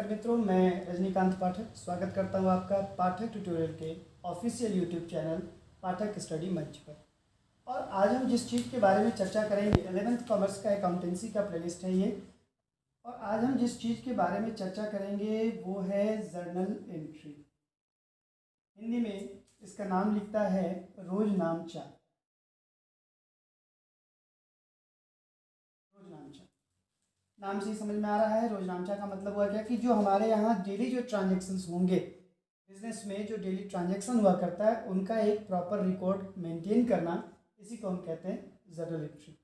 मित्रों, मैं रजनीकांत पाठक स्वागत करता हूं आपका पाठक ट्यूटोरियल के ऑफिशियल यूट्यूब चैनल पाठक स्टडी मंच पर। और आज हम जिस चीज़ के बारे में चर्चा करेंगे 11th कॉमर्स का अकाउंटेंसी का प्लेलिस्ट है ये। और आज हम जिस चीज़ के बारे में चर्चा करेंगे वो है जर्नल एंट्री। हिंदी में इसका नाम लिखता है रोजनामचा। नाम से ही समझ में आ रहा है। रोजनामचा का मतलब हुआ क्या कि जो हमारे यहाँ डेली जो ट्रांजेक्शन्स होंगे बिजनेस में, जो डेली ट्रांजेक्शन हुआ करता है उनका एक प्रॉपर रिकॉर्ड मेंटेन करना, इसी को हम कहते हैं जर्नल एंट्री।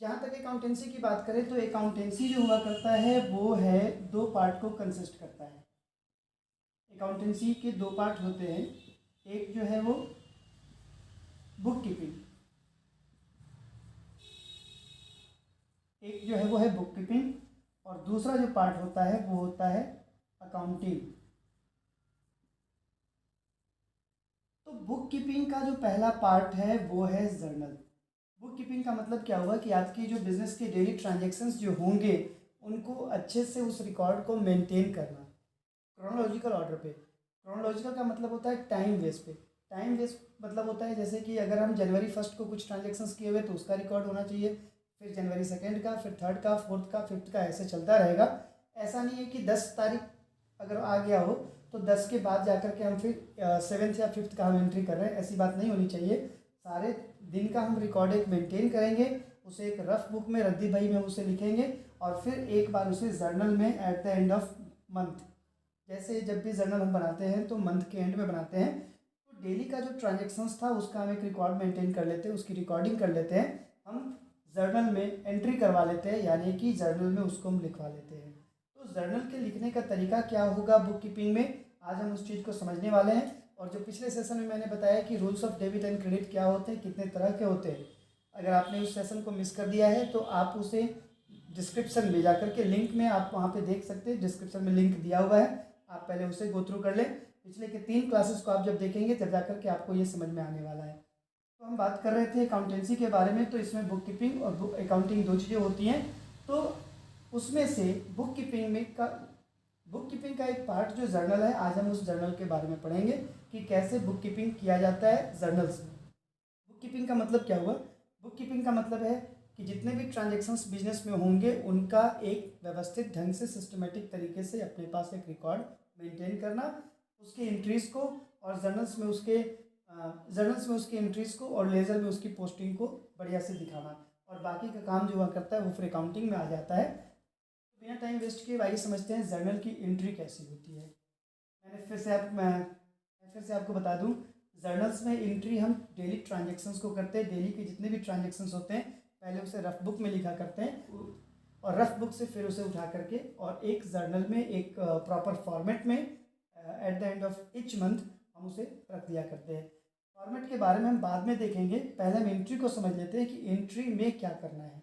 जहाँ तक अकाउंटेंसी की बात करें तो अकाउंटेंसी जो हुआ करता है वो है दो पार्ट को कंसिस्ट करता है। अकाउंटेंसी के दो पार्ट होते हैं। एक जो है वो बुक कीपिंग, एक जो है वो है बुक कीपिंग, और दूसरा जो पार्ट होता है वो होता है अकाउंटिंग। तो बुक कीपिंग का जो पहला पार्ट है वो है जर्नल। बुक कीपिंग का मतलब क्या हुआ कि आपकी जो बिजनेस के डेली ट्रांजैक्शंस जो होंगे उनको अच्छे से उस रिकॉर्ड को मेंटेन करना क्रोनोलॉजिकल ऑर्डर पे। क्रोनोलॉजिकल का मतलब होता है टाइम वेस्ट पे। टाइम वेस्ट मतलब होता है जैसे कि अगर हम जनवरी 1 को कुछ ट्रांजैक्शंस किए हुए तो उसका रिकॉर्ड होना चाहिए, फिर जनवरी 2 का, फिर 3 का, 4 का, 5 का, ऐसे चलता रहेगा। ऐसा नहीं है कि 10 तारीख अगर आ गया हो तो 10 के बाद जाकर के हम फिर 7 या 5 का हम एंट्री कर रहे हैं, ऐसी बात नहीं होनी चाहिए। सारे दिन का हम रिकॉर्ड एक मेंटेन करेंगे, उसे एक रफ बुक में रद्दी बही में उसे लिखेंगे और फिर एक बार उसे जर्नल में at the end of month, जैसे जब भी जर्नल हम बनाते हैं तो मंथ के एंड में बनाते हैं, तो डेली का जो ट्रांजेक्शन्स था उसका हम एक रिकॉर्ड मेंटेन कर लेते हैं, उसकी रिकॉर्डिंग कर लेते हैं, हम जर्नल में एंट्री करवा लेते हैं, यानी कि जर्नल में उसको हम लिखवा लेते हैं। तो जर्नल के लिखने का तरीका क्या होगा बुक कीपिंग में, आज हम उस चीज़ को समझने वाले हैं। और जो पिछले सेशन में मैंने बताया कि rules of debit and credit क्या होते हैं, कितने तरह के होते हैं, अगर आपने उस सेशन को मिस कर दिया है तो आप उसे डिस्क्रिप्शन में जाकर के लिंक में आप वहाँ पे देख सकते हैं। डिस्क्रिप्शन में लिंक दिया हुआ है, आप पहले उसे गो थ्रू कर लें। पिछले के 3 क्लासेस को आप जब देखेंगे तब जाकर के आपको ये समझ में आने वाला है। तो हम बात कर रहे थे अकाउंटेंसी के बारे में, तो इसमें बुक कीपिंग और बुक अकाउंटिंग दो चीज़ें होती हैं। तो उसमें से बुक कीपिंग का एक पार्ट जो जर्नल है, आज हम उस जर्नल के बारे में पढ़ेंगे कि कैसे बुक कीपिंग किया जाता है जर्नल्स में। बुक कीपिंग का मतलब क्या हुआ? बुक कीपिंग का मतलब है कि जितने भी ट्रांजेक्शन्स बिजनेस में होंगे उनका एक व्यवस्थित ढंग से सिस्टमेटिक तरीके से अपने पास एक रिकॉर्ड मेंटेन करना, उसकी एंट्रीज़ को और जर्नल्स में उसके एंट्रीज़ को और लेज़र में उसकी पोस्टिंग को बढ़िया से दिखाना, और बाकी का काम जो हुआ करता है वो फिर अकाउंटिंग में आ जाता है। तो बिना टाइम वेस्ट किए आइए समझते हैं जर्नल की एंट्री कैसी होती है। मैं फिर से आपको बता दूं, जर्नल्स में एंट्री हम डेली ट्रांजेक्शन्स को करते हैं। डेली के जितने भी ट्रांजेक्शन्स होते हैं पहले उसे रफ बुक में लिखा करते हैं, और रफ बुक से फिर उसे उठा करके और एक जर्नल में एक प्रॉपर फॉर्मेट में at the end of each month हम उसे रख दिया करते हैं। फॉर्मेट के बारे में हम बाद में देखेंगे, पहले हम एंट्री को समझ लेते हैं कि एंट्री में क्या करना है।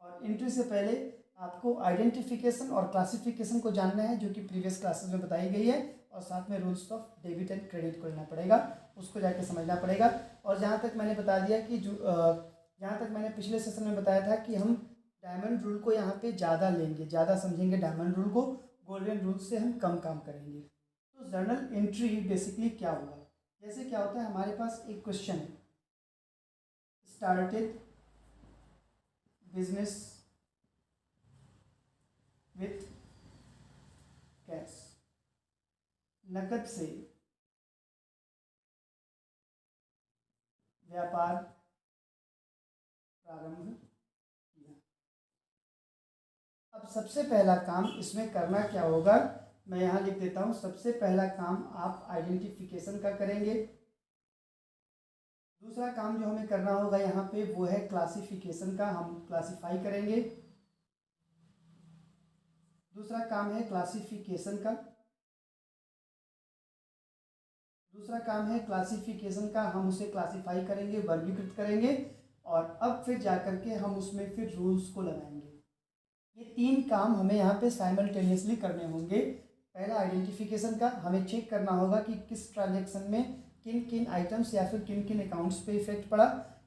और एंट्री से पहले आपको आइडेंटिफिकेशन और क्लासिफिकेशन को जानना है, जो कि प्रीवियस क्लासेस में बताई गई है, और साथ में rules of debit and credit को लेना पड़ेगा, उसको जाके समझना पड़ेगा। और जहाँ तक मैंने बता दिया कि जहाँ तक मैंने पिछले सेशन में बताया था कि हम डायमंड रूल को यहाँ पे ज़्यादा लेंगे, ज़्यादा समझेंगे डायमंड रूल को, गोल्डन रूल से हम कम काम करेंगे। तो जर्नल एंट्री बेसिकली क्या हुआ, जैसे क्या होता है हमारे पास एक क्वेश्चन है, स्टार्टेड बिजनेस विथ कैश, नकद से व्यापार प्रारंभ किया। अब सबसे पहला काम इसमें करना क्या होगा, मैं यहाँ लिख देता हूँ। सबसे पहला काम आप आइडेंटिफिकेशन का करेंगे। दूसरा काम जो हमें करना होगा यहाँ पे वो है क्लासिफिकेशन का, हम क्लासिफाई करेंगे। दूसरा काम है क्लासिफिकेशन का, हम उसे क्लासिफाई करेंगे, वर्गीकृत करेंगे, और अब फिर जाकर के हम उसमें फिर रूल्स को लगाएंगे। ये 3 काम हमें यहाँ पे साइमल्टेनियसली करने होंगे। पहला आइडेंटिफिकेशन का, हमें चेक करना होगा कि किस ट्रांजेक्शन में किन किन आइटम्स या फिर किन किन अकाउंट्स पे इफेक्ट पड़ा।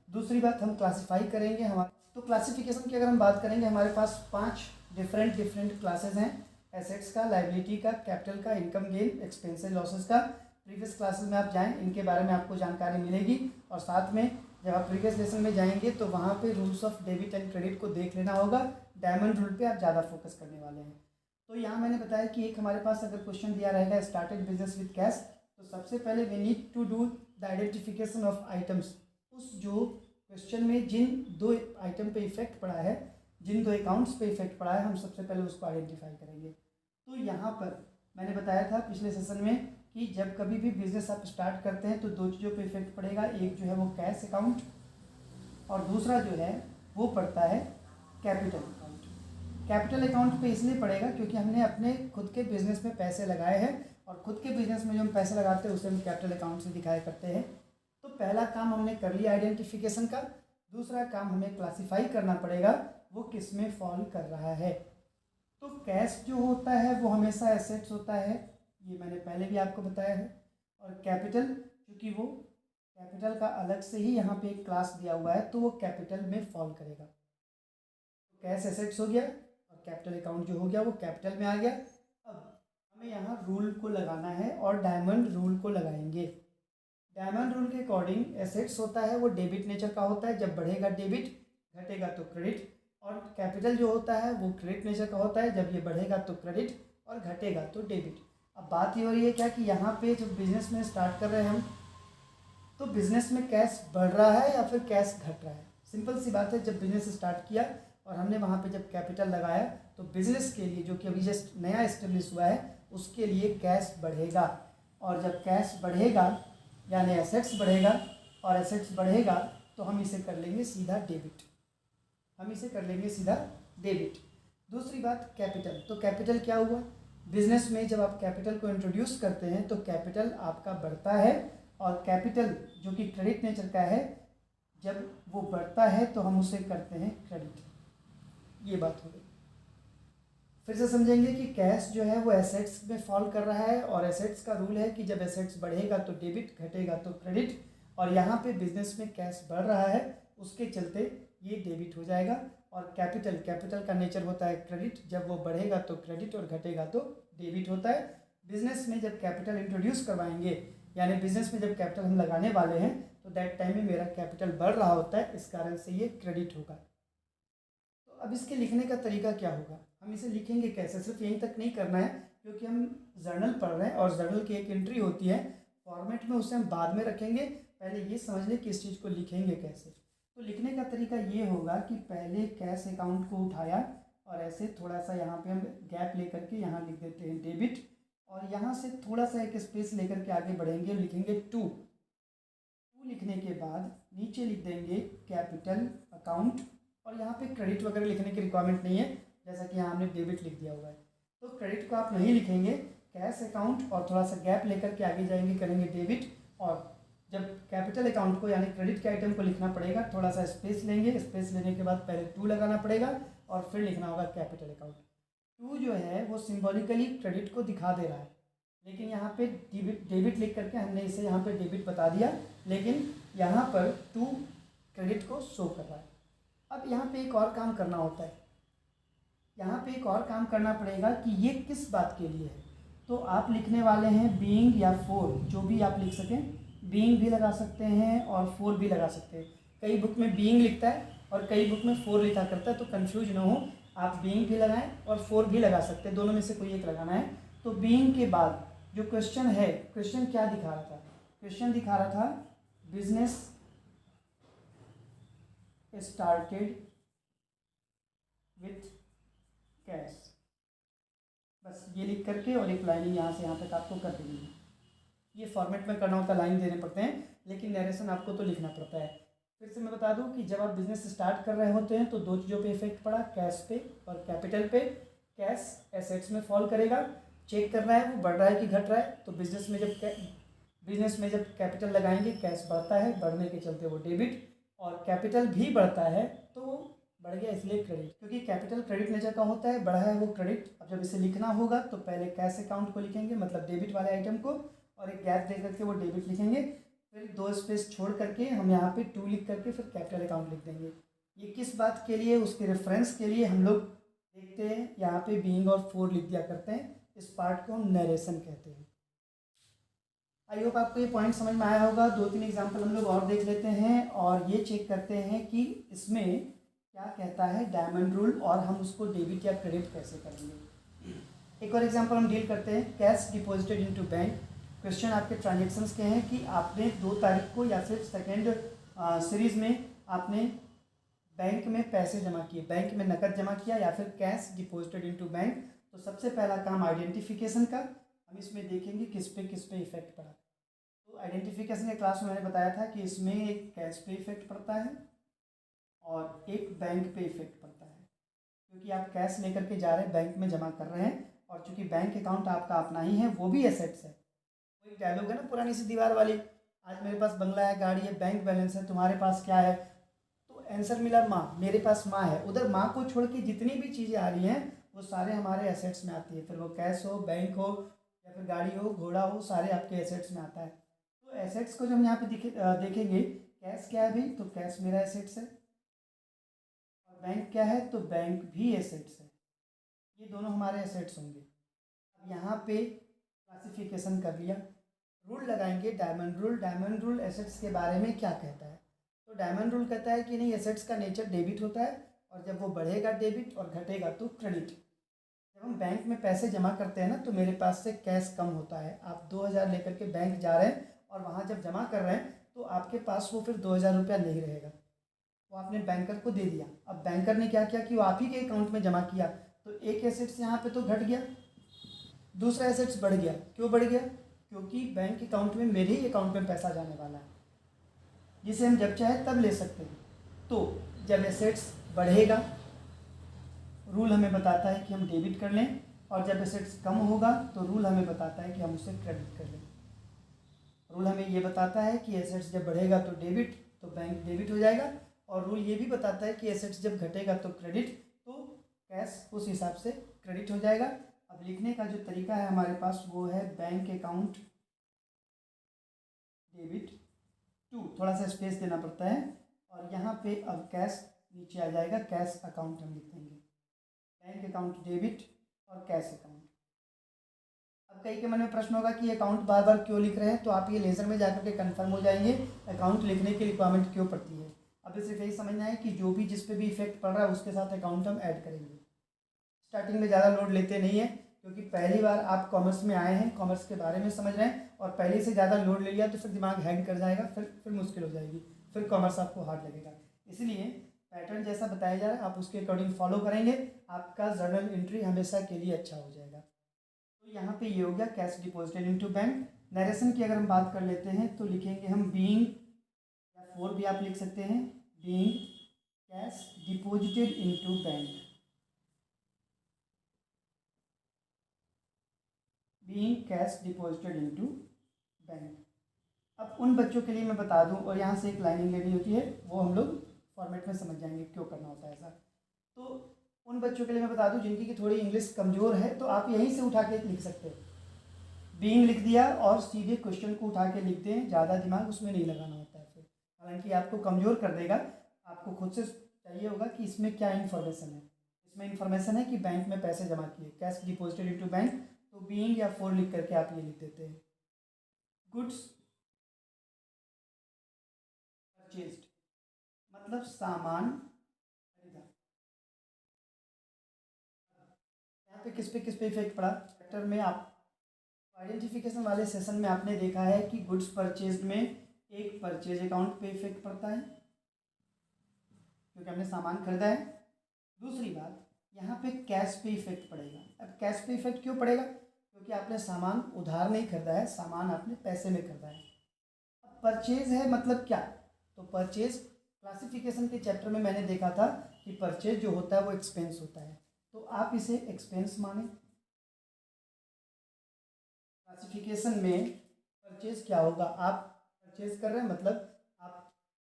दूसरी बात हम क्लासिफाई करेंगे हमारे, तो क्लासिफिकेशन की अगर हम बात करेंगे हमारे पास 5 डिफरेंट क्लासेस हैं। एसेट्स का, लाइबिलिटी का, कैपिटल का, इनकम गेन, एक्सपेंसेस लॉसेस का। प्रीवियस क्लासेस में आप जाएं, इनके बारे में आपको जानकारी मिलेगी। और साथ में जब आप प्रीवियस लेसन में जाएंगे तो वहाँ पे rules of debit and credit को देख लेना होगा। डायमंड रूल पे आप ज़्यादा फोकस करने वाले हैं। तो यहाँ मैंने बताया कि एक हमारे पास अगर क्वेश्चन दिया रहेगा स्टार्टेड बिजनेस विद कैश, तो सबसे पहले we need to do the identification of items. उस जो क्वेश्चन में जिन दो आइटम पे इफेक्ट पड़ा है, जिन दो अकाउंट्स पे इफेक्ट पड़ा है, हम सबसे पहले उसको आइडेंटिफाई करेंगे। तो यहाँ पर मैंने बताया था पिछले सेशन में कि जब कभी भी बिजनेस आप स्टार्ट करते हैं तो दो चीज़ों पे इफेक्ट पड़ेगा। एक जो है वो कैश अकाउंट और दूसरा जो है वो पड़ता है कैपिटल अकाउंट। कैपिटल अकाउंट पे इसलिए पड़ेगा क्योंकि हमने अपने खुद के बिजनेस में पैसे लगाए हैं और खुद के बिजनेस में जो हम पैसे लगाते हैं उसे हम कैपिटल अकाउंट से दिखाया करते हैं। तो पहला काम हमने कर लिया आइडेंटिफिकेशन का। दूसरा काम हमें क्लासिफाई करना पड़ेगा वो किस में फॉल कर रहा है। तो कैश जो होता है वो हमेशा एसेट्स होता है, ये मैंने पहले भी आपको बताया है। और कैपिटल, क्योंकि वो कैपिटल का अलग से ही यहाँ पे एक क्लास दिया हुआ है तो वो कैपिटल में फॉल करेगा। तो कैश एसेट्स हो गया और कैपिटल अकाउंट जो हो गया वो कैपिटल में आ गया। अब हमें यहाँ रूल को लगाना है और डायमंड रूल को लगाएंगे। डायमंड रूल के अकॉर्डिंग एसेट्स होता है वो डेबिट नेचर का होता है, जब बढ़ेगा डेबिट, घटेगा तो क्रेडिट। और कैपिटल जो होता है वो क्रेडिट नेचर का होता है, जब ये बढ़ेगा तो क्रेडिट और घटेगा तो डेबिट। अब बात ये हो रही है क्या कि यहाँ पे जब बिजनेस में स्टार्ट कर रहे हैं हम, तो बिजनेस में कैश बढ़ रहा है या फिर कैश घट रहा है। सिंपल सी बात है, जब बिजनेस स्टार्ट किया और हमने वहाँ पे जब कैपिटल लगाया तो बिजनेस के लिए, जो कि अभी जस्ट नया इस्टेब्लिश हुआ है, उसके लिए कैश बढ़ेगा। और जब कैश बढ़ेगा यानी एसेट्स बढ़ेगा और एसेट्स बढ़ेगा तो हम इसे कर लेंगे सीधा डेबिट, हम इसे कर लेंगे सीधा डेबिट। दूसरी बात कैपिटल, तो कैपिटल क्या हुआ, बिजनेस में जब आप कैपिटल को इंट्रोड्यूस करते हैं तो कैपिटल आपका बढ़ता है और कैपिटल जो कि क्रेडिट नेचर का है, जब वो बढ़ता है तो हम उसे करते हैं क्रेडिट। ये बात हो गई। फिर से समझेंगे कि कैश जो है वो एसेट्स में फॉल कर रहा है और एसेट्स का रूल है कि जब एसेट्स बढ़ेगा तो डेबिट, घटेगा तो क्रेडिट। और यहाँ पे बिजनेस में कैश बढ़ रहा है, उसके चलते ये डेबिट हो जाएगा। और कैपिटल, कैपिटल का नेचर होता है क्रेडिट, जब वो बढ़ेगा तो क्रेडिट और घटेगा तो डेबिट होता है। बिजनेस में जब कैपिटल इंट्रोड्यूस करवाएंगे यानी बिजनेस में जब कैपिटल हम लगाने वाले हैं तो दैट टाइम में मेरा कैपिटल बढ़ रहा होता है, इस कारण से ये क्रेडिट होगा। तो अब इसके लिखने का तरीका क्या होगा, हम इसे लिखेंगे कैसे। सिर्फ यहीं तक नहीं करना है क्योंकि हम जर्नल पढ़ रहे हैं और जर्नल की एक एंट्री होती है फॉर्मेट में, उसे हम बाद में रखेंगे। पहले ये समझ लें कि इस चीज़ को लिखेंगे कैसे। तो लिखने का तरीका ये होगा कि पहले कैश अकाउंट को उठाया और ऐसे थोड़ा सा यहाँ पे हम गैप लेकर के यहाँ लिख देते हैं डेबिट, और यहाँ से थोड़ा सा एक स्पेस लेकर के आगे बढ़ेंगे, लिखेंगे टू लिखने के बाद नीचे लिख देंगे कैपिटल अकाउंट। और यहाँ पे क्रेडिट वगैरह लिखने की रिक्वायरमेंट नहीं है, जैसा कि यहाँ हमने डेबिट लिख दिया हुआ है। तो क्रेडिट को आप नहीं लिखेंगे, कैश अकाउंट और थोड़ा सा गैप लेकर के आगे जाएंगे, करेंगे डेबिट। और जब कैपिटल अकाउंट को यानी क्रेडिट के आइटम को लिखना पड़ेगा, थोड़ा सा स्पेस लेंगे, स्पेस लेने के बाद पहले टू लगाना पड़ेगा और फिर लिखना होगा कैपिटल अकाउंट। टू जो है वो सिंबॉलिकली क्रेडिट को दिखा दे रहा है, लेकिन यहाँ पे डेबिट लिख करके हमने इसे यहाँ पे डेबिट बता दिया, लेकिन यहाँ पर टू क्रेडिट को शो कर रहा है। अब यहाँ पे एक और काम करना होता है, यहाँ पे एक और काम करना पड़ेगा कि ये किस बात के लिए है। तो आप लिखने वाले हैं बीइंग या फॉर, जो भी आप लिख सकें, बीइंग भी लगा सकते हैं और फॉर भी लगा सकते हैं। कई बुक में बीइंग लिखता है और कई बुक में फॉर लिखा करता है, तो कंफ्यूज ना हो, आप बीइंग भी लगाएं और फॉर भी लगा सकते हैं, दोनों में से कोई एक लगाना है। तो बीइंग के बाद जो क्वेश्चन है, क्वेश्चन क्या दिखा रहा था, क्वेश्चन दिखा रहा था बिजनेस स्टार्टेड विथ कैश। बस ये लिख करके और एक लाइनिंग यहाँ से यहाँ तक आपको कर देनी है। ये फॉर्मेट में करना होता है, लाइन देने पड़ते हैं, लेकिन नरेशन आपको तो लिखना पड़ता है। फिर से मैं बता दूं कि जब आप बिजनेस स्टार्ट कर रहे होते हैं तो दो चीज़ों पे इफेक्ट पड़ा, कैश पे और कैपिटल पे। कैश एसेट्स में फॉल करेगा, चेक करना है वो बढ़ रहा है कि घट रहा है। तो बिजनेस में जब कैपिटल लगाएंगे कैश बढ़ता है, बढ़ने के चलते वो डेबिट, और कैपिटल भी बढ़ता है तो बढ़ गया इसलिए क्रेडिट, क्योंकि कैपिटल क्रेडिट नेचर का होता है, बढ़ा है वो क्रेडिट। अब जब इसे लिखना होगा तो पहले कैश अकाउंट को लिखेंगे, मतलब डेबिट वाले आइटम को, और एक गैप दे करके वो डेबिट लिखेंगे। फिर दो स्पेस छोड़ करके हम यहाँ पे टू लिख करके फिर कैपिटल अकाउंट लिख देंगे। ये किस बात के लिए, उसके रेफरेंस के लिए हम लोग देखते हैं, यहाँ पे बीइंग और फोर लिख दिया करते हैं, इस पार्ट को हम नरेशन कहते हैं। आई होप आपको ये पॉइंट समझ में आया होगा। 2-3 एग्जाम्पल हम लोग और देख लेते हैं और ये चेक करते हैं कि इसमें क्या कहता है डायमंड रूल, और हम उसको डेबिट या क्रेडिट कैसे करेंगे। एक और एग्जाम्पल हम डील करते हैं, cash deposited into bank. Question आपके ट्रांजेक्शन्स के हैं कि आपने 2 तारीख को या फिर सेकेंड सीरीज़ में आपने बैंक में पैसे जमा किए, बैंक में नकद जमा किया या फिर कैश डिपॉजिटेड इनटू बैंक। तो सबसे पहला काम आइडेंटिफिकेशन का, हम इसमें देखेंगे किस पे इफेक्ट पड़ा। तो आइडेंटिफिकेशन के क्लास में मैंने बताया था कि इसमें एक कैश पे इफेक्ट पड़ता है और एक बैंक पे इफेक्ट पड़ता है, क्योंकि आप कैश लेकर के जा रहे हैं, बैंक में जमा कर रहे हैं, और चूंकि बैंक अकाउंट आपका अपना ही है, वो भी एसेट्स है। वो एक डायलॉग है ना पुरानी सी दीवार वाली, आज मेरे पास बंगला है, गाड़ी है, बैंक बैलेंस है, तुम्हारे पास क्या है? तो आंसर मिला माँ, मेरे पास माँ है। उधर माँ को छोड़ के जितनी भी चीज़ें आ रही हैं वो सारे हमारे एसेट्स में आती है, फिर वो कैश हो, बैंक हो, या फिर गाड़ी हो, घोड़ा हो, सारे आपके एसेट्स में आता है। तो एसेट्स को जब हम यहाँ पे देखेंगे, कैश क्या है भाई, तो कैश मेरा एसेट्स है, और बैंक क्या है, तो बैंक भी एसेट्स है। ये दोनों हमारे एसेट्स होंगे। अब यहाँ पे क्लासिफिकेशन कर लिया, रूल लगाएंगे diamond rule. Diamond rule assets के बारे में क्या कहता है? तो डायमंड रूल कहता है कि नहीं, एसेट्स का नेचर डेबिट होता है, और जब वो बढ़ेगा डेबिट और घटेगा तो क्रेडिट। जब हम बैंक में पैसे जमा करते हैं ना, तो मेरे पास से कैश कम होता है। आप 2000 लेकर के बैंक जा रहे हैं और वहाँ जब जमा कर रहे हैं तो आपके पास वो फिर 2000 रुपया नहीं रहेगा, वो आपने बैंकर को दे दिया। अब बैंकर ने क्या किया कि वो आप ही के अकाउंट में जमा किया, तो एक एसेट्स यहाँ पे तो घट गया, दूसरा एसेट्स बढ़ गया। क्यों बढ़ गया? क्योंकि बैंक अकाउंट में, मेरे ही अकाउंट में पैसा जाने वाला है, जिसे हम जब चाहे तब ले सकते हैं। तो जब एसेट्स बढ़ेगा, रूल हमें बताता है कि हम डेबिट कर लें, और जब एसेट्स कम होगा तो रूल हमें बताता है कि हम उसे क्रेडिट कर लें। रूल हमें ये बताता है कि एसेट्स जब बढ़ेगा तो डेबिट, तो बैंक डेबिट हो जाएगा, और रूल ये भी बताता है कि एसेट्स जब घटेगा तो क्रेडिट, तो कैश उस हिसाब से क्रेडिट हो जाएगा। अब लिखने का जो तरीका है हमारे पास वो है बैंक अकाउंट डेबिट टू, थोड़ा सा स्पेस देना पड़ता है, और यहाँ पे अब कैश नीचे आ जाएगा, कैश अकाउंट हम लिख देंगे, बैंक अकाउंट डेबिट और कैश अकाउंट। अब कई के मन में प्रश्न होगा कि अकाउंट बार बार क्यों लिख रहे हैं, तो आप ये लेजर में जाकर के कंफर्म हो जाएंगे अकाउंट लिखने की रिक्वायरमेंट क्यों पड़ती है। अब सिर्फ यही समझना है कि जो भी जिस पे भी इफेक्ट पड़ रहा है उसके साथ अकाउंट हम ऐड करेंगे। स्टार्टिंग में ज़्यादा लोड लेते नहीं है, क्योंकि पहली बार आप कॉमर्स में आए हैं, कॉमर्स के बारे में समझ रहे हैं, और पहले से ज़्यादा लोड ले लिया तो फिर दिमाग हैंग कर जाएगा, फिर मुश्किल हो जाएगी, फिर कॉमर्स आपको हार्ड लगेगा। इसलिए पैटर्न जैसा बताया जा रहा है आप उसके अकॉर्डिंग फॉलो करेंगे, आपका जर्नल एंट्री हमेशा के लिए अच्छा हो जाएगा। तो यहाँ पे ये हो गया cash deposited into bank. Narration की अगर हम बात कर लेते हैं तो लिखेंगे हम बीइंग, या फोर भी आप लिख सकते हैं, being cash deposited into bank, being cash deposited into bank. अब उन बच्चों के लिए मैं बता दूं, और यहाँ से एक लाइनिंग लेनी होती है, वो हम लोग फॉर्मेट में समझ जाएंगे क्यों करना होता है ऐसा। तो उन बच्चों के लिए मैं बता दूं जिनकी की थोड़ी इंग्लिश कमज़ोर है, तो आप यहीं से उठा के लिख सकते हो, बीइंग लिख दिया और सीधे क्वेश्चन को उठा के लिख दें, ज़्यादा दिमाग उसमें नहीं लगाना होता है फिर, हालांकि आपको कमज़ोर कर देगा। आपको खुद से चाहिए होगा कि इसमें क्या इन्फॉर्मेशन है। इसमें इन्फॉर्मेशन है कि बैंक में पैसे जमा किए, कैश डिपॉजिटेड इनटू बैंक, तो बीइंग या फोर लिख करके आप ये लिख देते हैं। गुड्स परचेज्ड मतलब सामान खरीदा। यहाँ पे किस पे इफेक्ट पड़ा चैप्टर में, आप आइडेंटिफिकेशन वाले सेशन में आपने देखा है कि गुड्स परचेज्ड में एक परचेज अकाउंट पे इफेक्ट पड़ता है, क्योंकि हमने सामान खरीदा है। दूसरी बात, यहाँ पे कैश पे इफेक्ट पड़ेगा। अब कैश पे इफेक्ट क्यों पड़ेगा? क्योंकि आपने सामान उधार नहीं खरीदा है, सामान आपने पैसे में खरीदा है। अब परचेज है मतलब क्या? तो परचेज क्लासिफिकेशन के चैप्टर में मैंने देखा था कि परचेज जो होता है वो एक्सपेंस होता है, तो आप इसे एक्सपेंस माने। क्लासिफिकेशन में परचेज क्या होगा? आप परचेज कर रहे हैं मतलब आप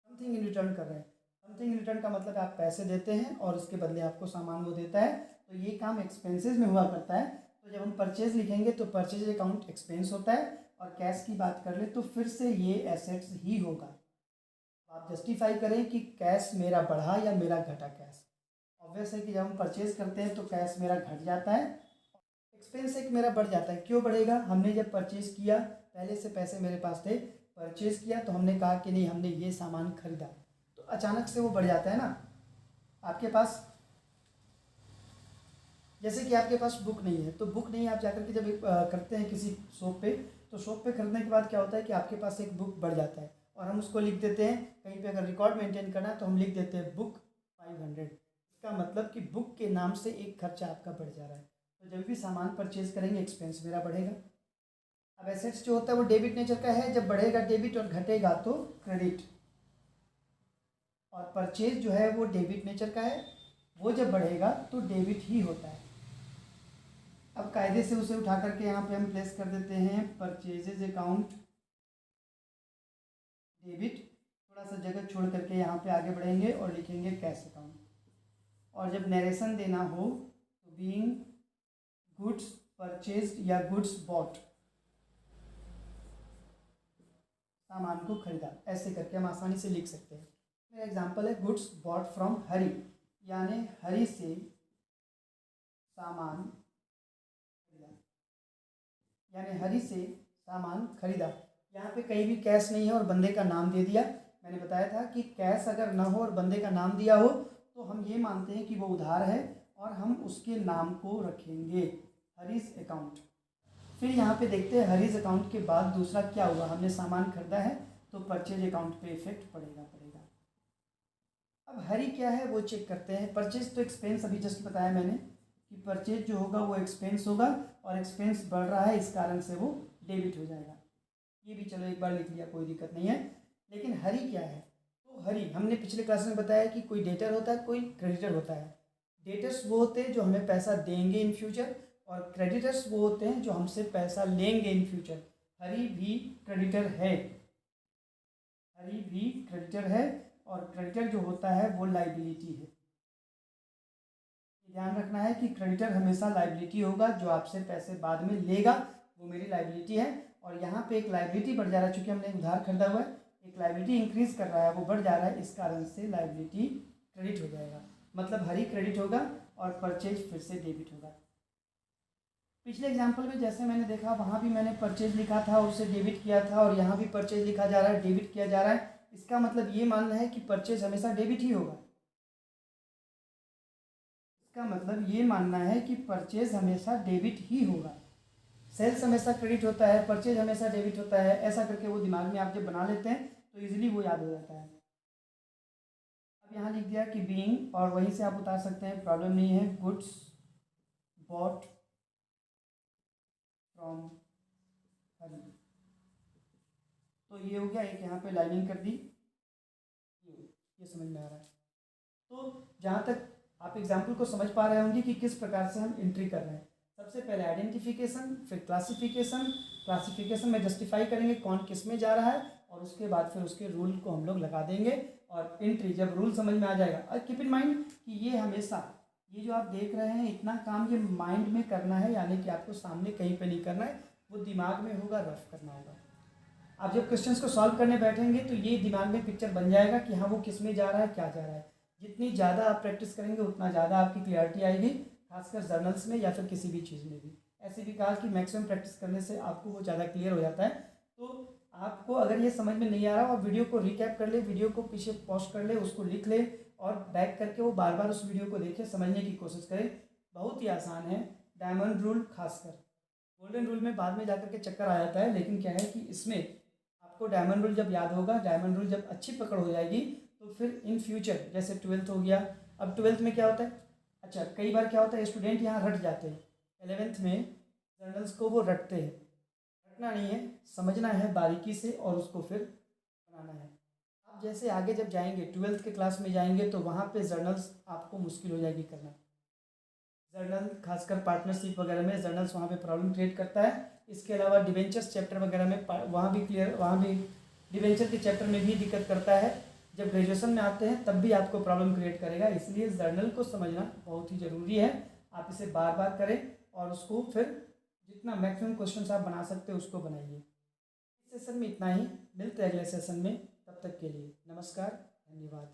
समथिंग इन रिटर्न कर रहे हैं। समथिंग इन रिटर्न का मतलब आप पैसे देते हैं और उसके बदले आपको सामान वो देता है, तो ये काम एक्सपेंसेस में हुआ करता है। तो जब हम परचेज लिखेंगे तो परचेज अकाउंट एक्सपेंस होता है, और कैश की बात कर ले तो फिर से ये एसेट्स ही होगा। आप जस्टिफाई करें कि कैश मेरा बढ़ा या मेरा घटा कैश, ऑब्वियस है कि जब हम परचेज करते हैं तो कैश मेरा घट जाता है, एक्सपेंस एक मेरा बढ़ जाता है। क्यों बढ़ेगा? हमने जब परचेज किया, पहले से पैसे मेरे पास थे, परचेज किया तो हमने कहा कि नहीं हमने ये सामान खरीदा, तो अचानक से वो बढ़ जाता है ना। आपके पास जैसे कि आपके पास बुक नहीं है, तो बुक नहीं आप जाकर के जब करते हैं किसी शॉप पे, तो शॉप पे खरीदने के बाद क्या होता है कि आपके पास एक बुक बढ़ जाता है और हम उसको लिख देते हैं कहीं पे, अगर रिकॉर्ड मेंटेन करना है तो हम लिख देते हैं बुक 500। इसका मतलब कि बुक के नाम से एक खर्चा आपका बढ़ जा रहा है। तो जब भी सामान परचेज करेंगे एक्सपेंस मेरा बढ़ेगा। अब एसेट्स जो होता है वो डेबिट नेचर का है, जब बढ़ेगा डेबिट और घटेगा तो क्रेडिट। और परचेज जो है वो डेबिट नेचर का है, वो जब बढ़ेगा तो डेबिट ही होता है। अब कायदे से उसे उठा करके यहाँ पे हम प्लेस कर देते हैं परचेजेज अकाउंट डेबिट, थोड़ा सा जगह छोड़ करके यहाँ पे आगे बढ़ेंगे और लिखेंगे कैश अकाउंट। और जब नरेशन देना हो तो बीइंग गुड्स परचेज या गुड्स बॉट, सामान को खरीदा, ऐसे करके हम आसानी से लिख सकते हैं। मेरा एग्जांपल है गुड्स बॉट फ्रॉम हरी, यानी हरी से सामान खरीदा, यानी हरी से सामान खरीदा। यहाँ पे कहीं भी कैश नहीं है और बंदे का नाम दे दिया। मैंने बताया था कि कैश अगर ना हो और बंदे का नाम दिया हो तो हम ये मानते हैं कि वो उधार है और हम उसके नाम को रखेंगे हरीज अकाउंट। फिर यहाँ पे देखते हैं हरीज अकाउंट के बाद दूसरा क्या हुआ, हमने सामान खरीदा है तो परचेज अकाउंट पे इफेक्ट पड़ेगा। अब हरी क्या है वो चेक करते हैं। परचेज तो एक्सपेंस अभी जस्ट बताया मैंने कि परचेज जो होगा वो एक्सपेंस होगा और एक्सपेंस बढ़ रहा है, इस कारण से वो डेबिट हो जाएगा। ये भी चलो एक बार लिख लिया, कोई दिक्कत नहीं है। लेकिन हरी क्या है? तो हरी हमने पिछले क्लास में बताया कि कोई डेटर होता है, कोई क्रेडिटर होता है। डेटर्स वो होते हैं जो हमें पैसा देंगे इन फ्यूचर, और क्रेडिटर्स वो होते हैं जो हमसे पैसा लेंगे इन फ्यूचर। हरी भी क्रेडिटर है, हरी भी क्रेडिटर है और क्रेडिटर जो होता है वो लाइबिलिटी है। ध्यान रखना है कि क्रेडिटर हमेशा लाइबिलिटी होगा, जो आपसे पैसे बाद में लेगा वो मेरी लाइबिलिटी है। और यहाँ पे एक लाइबिलिटी बढ़ जा रहा है, चूँकि हमने उधार खरीदा हुआ है, एक लाइबिलिटी इंक्रीज कर रहा है, वो बढ़ जा रहा है, इस कारण से लाइबिलिटी क्रेडिट हो जाएगा। मतलब हरी क्रेडिट होगा और परचेज फिर से डेबिट होगा। पिछले एग्जाम्पल में जैसे मैंने देखा वहाँ भी मैंने परचेज लिखा था और उसे डेबिट किया था, और यहाँ भी परचेज लिखा जा रहा है, डेबिट किया जा रहा है। इसका मतलब ये मानना है कि परचेज हमेशा डेबिट ही होगा। इसका मतलब ये मानना है कि परचेज हमेशा डेबिट ही होगा। सेल्स हमेशा क्रेडिट होता है, परचेज हमेशा डेबिट होता है, ऐसा करके वो दिमाग में आप जब बना लेते हैं तो इजीली वो याद हो जाता है। अब यहाँ लिख दिया कि बीइंग, और वहीं से आप उतार सकते हैं, प्रॉब्लम नहीं है, गुड्स बॉट फ्रॉम हरी। तो ये हो गया, एक यहाँ पे लाइनिंग कर दी, ये समझ में आ रहा है। तो जहाँ तक आप एग्जाम्पल को समझ पा रहे होंगे कि किस प्रकार से हम एंट्री कर रहे हैं। सबसे पहले आइडेंटिफिकेशन, फिर क्लासिफिकेशन, क्लासिफिकेशन में जस्टिफाई करेंगे कौन किस में जा रहा है, और उसके बाद फिर उसके रूल को हम लोग लगा देंगे। और एंट्री, जब रूल समझ में आ जाएगा, और कीप इन माइंड कि ये हमेशा, ये जो आप देख रहे हैं इतना काम ये माइंड में करना है, यानी कि आपको सामने कहीं पे नहीं करना है, वो दिमाग में होगा, रफ करना होगा। आप जब क्वेश्चंस को सॉल्व करने बैठेंगे तो ये दिमाग में पिक्चर बन जाएगा कि हाँ वो किस में जा रहा है, क्या जा रहा है। जितनी ज़्यादा आप प्रैक्टिस करेंगे उतना ज़्यादा आपकी क्लियरिटी आएगी, खासकर जर्नल्स में या फिर किसी भी चीज़ में भी। ऐसे भी कहा कि मैक्सिमम प्रैक्टिस करने से आपको वो ज़्यादा क्लियर हो जाता है। तो आपको अगर ये समझ में नहीं आ रहा, आप वीडियो को रिकैप कर ले, वीडियो को पीछे पॉज कर ले, उसको लिख ले और बैक करके वो बार बार उस वीडियो को देखें, समझने की कोशिश करें। बहुत ही आसान है। डायमंड रूल, खासकर गोल्डन रूल में बाद में जाकर के चक्कर आ जाता है, लेकिन क्या है कि इसमें आपको डायमंड रूल जब याद होगा, डायमंड रूल जब अच्छी पकड़ हो जाएगी, तो फिर इन फ्यूचर, जैसे 12th हो गया, अब 12th में क्या होता है, अच्छा कई बार क्या होता है स्टूडेंट यहाँ रट जाते हैं, 11th में जर्नल्स को वो रटते हैं। रटना नहीं है, समझना है बारीकी से और उसको फिर बनाना है। आप जैसे आगे जब जाएंगे 12th के क्लास में जाएंगे तो वहाँ पे जर्नल्स आपको मुश्किल हो जाएगी करना। जर्नल खासकर पार्टनरशिप वगैरह में जर्नल्स वहाँ पे प्रॉब्लम क्रिएट करता है। इसके अलावा डिवेंचर्स चैप्टर वगैरह में वहाँ भी डिवेंचर के चैप्टर में भी दिक्कत करता है। जब ग्रेजुएशन में आते हैं तब भी आपको प्रॉब्लम क्रिएट करेगा, इसलिए जर्नल को समझना बहुत ही ज़रूरी है। आप इसे बार बार करें और उसको फिर जितना मैक्सिमम क्वेश्चन आप बना सकते हो उसको बनाइए। इस सेशन में इतना ही, मिलते हैं अगले सेशन में, तब तक के लिए नमस्कार, धन्यवाद।